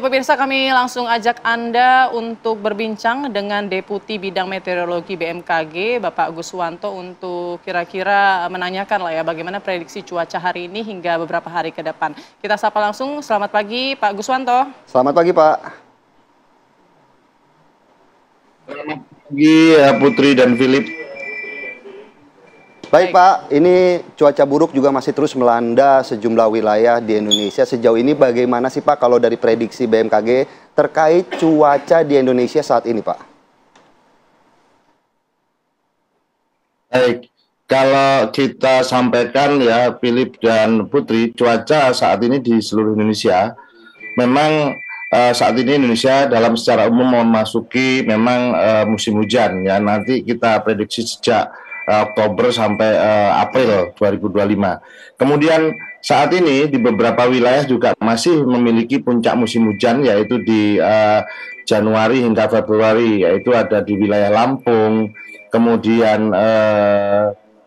Ya pemirsa, kami langsung ajak Anda untuk berbincang dengan Deputi Bidang Meteorologi BMKG, Bapak Guswanto, untuk kira-kira menanyakan lah ya bagaimana prediksi cuaca hari ini hingga beberapa hari ke depan. Kita sapa langsung, selamat pagi Pak Guswanto. Selamat pagi Pak. Selamat pagi Putri dan Philip. Baik Pak, ini cuaca buruk juga masih terus melanda sejumlah wilayah di Indonesia. Sejauh ini bagaimana sih Pak kalau dari prediksi BMKG terkait cuaca di Indonesia saat ini Pak? Baik, kalau kita sampaikan ya Philip dan Putri, cuaca saat ini di seluruh Indonesia memang saat ini Indonesia dalam secara umum memasuki memang musim hujan ya. Nanti kita prediksi sejak Oktober sampai April 2025. Kemudian saat ini di beberapa wilayah juga masih memiliki puncak musim hujan, yaitu di Januari hingga Februari, yaitu ada di wilayah Lampung, kemudian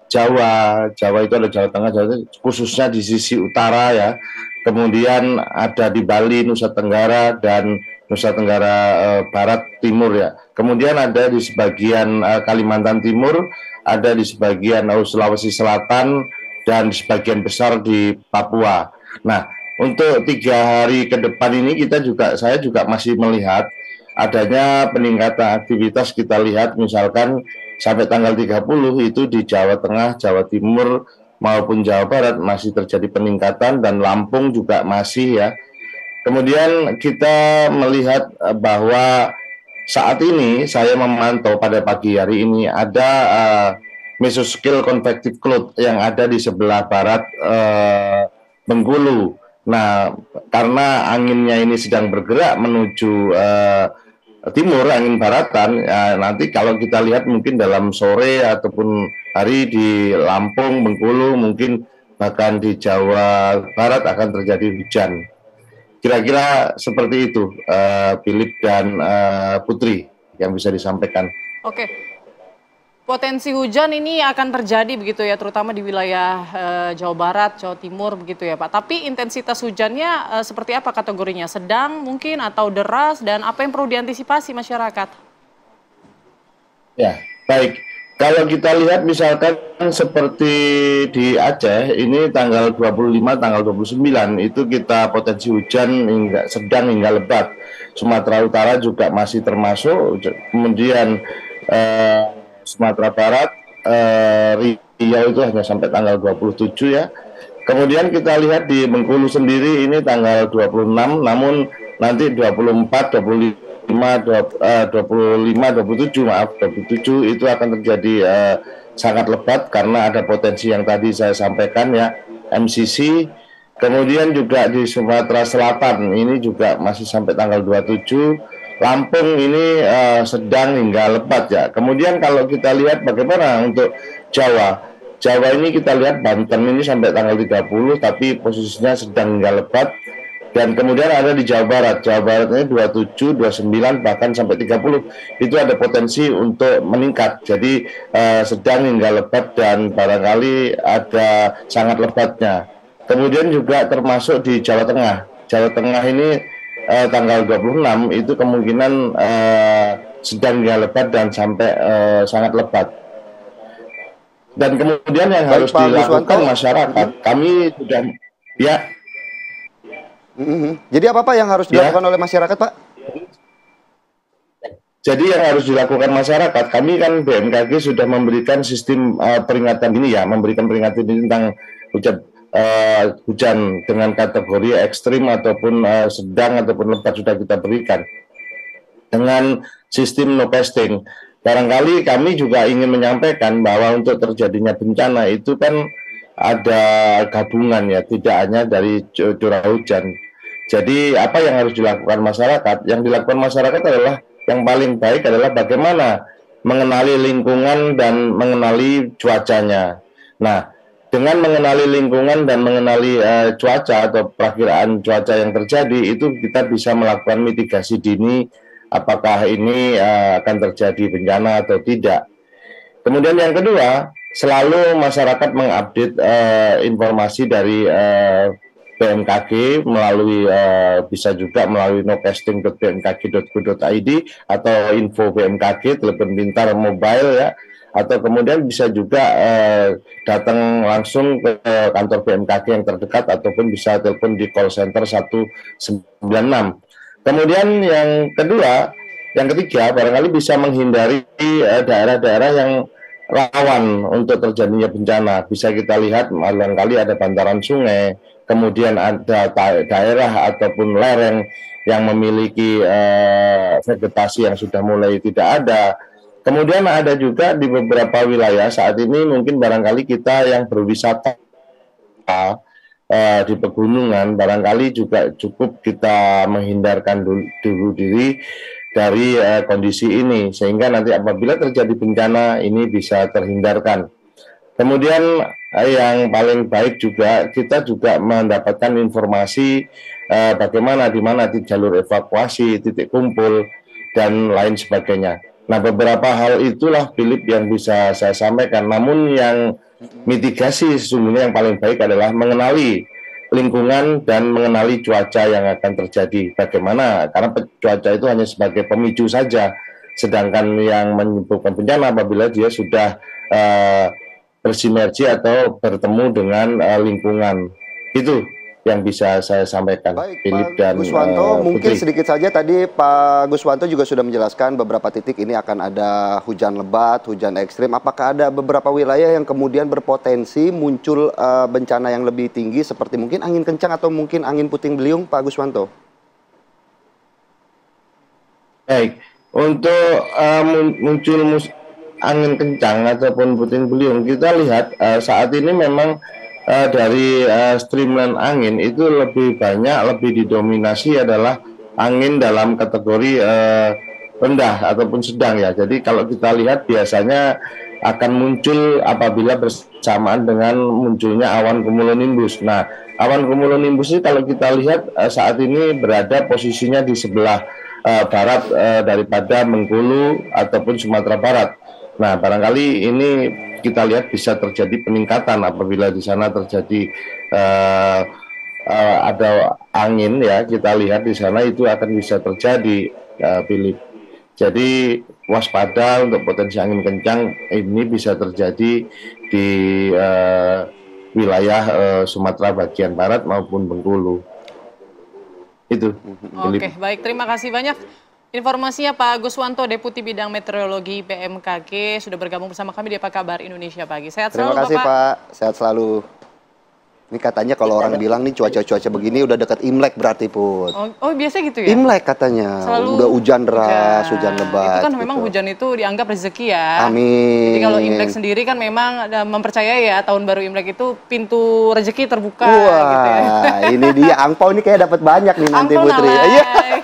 Jawa itu ada Jawa Tengah, khususnya di sisi utara ya. Kemudian ada di Bali, Nusa Tenggara, dan Nusa Tenggara Barat Timur ya. Kemudian ada di sebagian Kalimantan Timur, ada di sebagian Sulawesi Selatan, dan di sebagian besar di Papua. Nah, untuk 3 hari ke depan ini saya juga masih melihat adanya peningkatan aktivitas. Kita lihat misalkan sampai tanggal 30 itu di Jawa Tengah, Jawa Timur, maupun Jawa Barat masih terjadi peningkatan, dan Lampung juga masih ya. Kemudian kita melihat bahwa saat ini saya memantau pada pagi hari ini ada mesoscale convective cloud yang ada di sebelah barat Bengkulu. Nah, karena anginnya ini sedang bergerak menuju timur, angin baratan, nanti kalau kita lihat mungkin dalam sore ataupun hari di Lampung, Bengkulu, mungkin bahkan di Jawa Barat akan terjadi hujan. Kira-kira seperti itu, Philip dan Putri, yang bisa disampaikan. Oke, potensi hujan ini akan terjadi begitu ya, terutama di wilayah Jawa Barat, Jawa Timur begitu ya Pak. Tapi intensitas hujannya seperti apa kategorinya? Sedang mungkin atau deras, dan apa yang perlu diantisipasi masyarakat? Ya, baik. Kalau kita lihat misalkan seperti di Aceh, ini tanggal 25, tanggal 29, itu kita potensi hujan hingga sedang hingga lebat. Sumatera Utara juga masih termasuk, kemudian Sumatera Barat, Riau itu hanya sampai tanggal 27 ya. Kemudian kita lihat di Bengkulu sendiri ini tanggal 26, namun nanti 24, 27 itu akan terjadi sangat lebat karena ada potensi yang tadi saya sampaikan ya, MCC. Kemudian juga di Sumatera Selatan ini juga masih sampai tanggal 27. Lampung ini sedang hingga lebat ya. Kemudian kalau kita lihat bagaimana untuk Jawa ini kita lihat Banten ini sampai tanggal 30 tapi posisinya sedang hingga lebat. Dan kemudian ada di Jawa Barat ini 27, 29, bahkan sampai 30. Itu ada potensi untuk meningkat. Jadi sedang hingga lebat dan barangkali ada sangat lebatnya. Kemudian juga termasuk di Jawa Tengah. Jawa Tengah ini tanggal 26 itu kemungkinan sedang hingga lebat dan sampai sangat lebat. Dan kemudian yang harus dilakukan masyarakat, kami sudah ya. Jadi apa Pak yang harus dilakukan oleh masyarakat Pak? Jadi yang harus dilakukan masyarakat, kami kan BMKG sudah memberikan sistem peringatan ini ya, memberikan peringatan ini tentang hujan dengan kategori ekstrim ataupun sedang ataupun lebat sudah kita berikan dengan sistem no casting. Barangkali kami juga ingin menyampaikan bahwa untuk terjadinya bencana itu kan ada gabungan ya, tidak hanya dari curah hujan. Jadi apa yang harus dilakukan masyarakat? Yang dilakukan masyarakat adalah yang paling baik adalah bagaimana mengenali lingkungan dan mengenali cuacanya. Nah, dengan mengenali lingkungan dan mengenali cuaca atau perakiraan cuaca yang terjadi, itu kita bisa melakukan mitigasi dini apakah ini akan terjadi bencana atau tidak. Kemudian yang kedua, selalu masyarakat mengupdate informasi dari BMKG melalui bisa juga melalui nocasting.bmkg.go.id atau info BMKG telepon pintar mobile ya, atau kemudian bisa juga datang langsung ke kantor BMKG yang terdekat ataupun bisa telepon di call center 196. Kemudian yang ketiga barangkali bisa menghindari daerah-daerah yang rawan untuk terjadinya bencana. Bisa kita lihat barangkali ada bantaran sungai, kemudian ada daerah ataupun lereng yang memiliki vegetasi yang sudah mulai tidak ada. Kemudian ada juga di beberapa wilayah saat ini mungkin barangkali kita yang berwisata di pegunungan barangkali juga cukup kita menghindarkan dulu diri dari kondisi ini sehingga nanti apabila terjadi bencana ini bisa terhindarkan. Kemudian yang paling baik juga kita juga mendapatkan informasi bagaimana di mana jalur evakuasi, titik kumpul dan lain sebagainya. Nah, beberapa hal itulah Philip yang bisa saya sampaikan. Namun yang mitigasi sesungguhnya yang paling baik adalah mengenali lingkungan dan mengenali cuaca yang akan terjadi. Bagaimana? Karena cuaca itu hanya sebagai pemicu saja. Sedangkan yang menyebabkan bencana apabila dia sudah bersinergi atau bertemu dengan lingkungan. Itu yang bisa saya sampaikan. Baik, Philip Pak dan Guswanto, mungkin Putri. sedikit saja tadi Pak Guswanto juga sudah menjelaskan beberapa titik ini akan ada hujan lebat, hujan ekstrim. Apakah ada beberapa wilayah yang kemudian berpotensi muncul bencana yang lebih tinggi seperti mungkin angin kencang atau mungkin angin puting beliung, Pak Guswanto? Baik, untuk muncul angin kencang ataupun puting beliung, kita lihat saat ini memang dari streamline angin itu lebih didominasi adalah angin dalam kategori rendah ataupun sedang ya. Jadi kalau kita lihat biasanya akan muncul apabila bersamaan dengan munculnya awan cumulonimbus. Nah, awan cumulonimbus ini kalau kita lihat saat ini berada posisinya di sebelah barat daripada Bengkulu ataupun Sumatera Barat. Nah, barangkali ini kita lihat bisa terjadi peningkatan apabila di sana terjadi ada angin ya, kita lihat di sana itu akan bisa terjadi, Philip. Jadi waspada untuk potensi angin kencang ini bisa terjadi di wilayah Sumatera bagian barat maupun Bengkulu. Itu. Oke, baik. Terima kasih banyak. Informasinya Pak Guswanto, Deputi Bidang Meteorologi BMKG, sudah bergabung bersama kami di Apa Kabar Indonesia Pagi. Sehat selalu, Terima kasih, Bapak. Pak. Sehat selalu. Ini katanya kalau orang bilang nih cuaca-cuaca begini udah dekat Imlek berarti, Put. Oh, biasa gitu ya? Imlek katanya. Selalu udah hujan deras, hujan lebat. Itu kan memang gitu. hujan itu dianggap rezeki ya. Amin. Jadi kalau Imlek sendiri kan memang ada mempercayai ya, tahun baru Imlek itu pintu rezeki terbuka Wah, gitu ya. ini dia angpau ini kayak dapat banyak nih nanti Angpau Putri. nalai. Iya.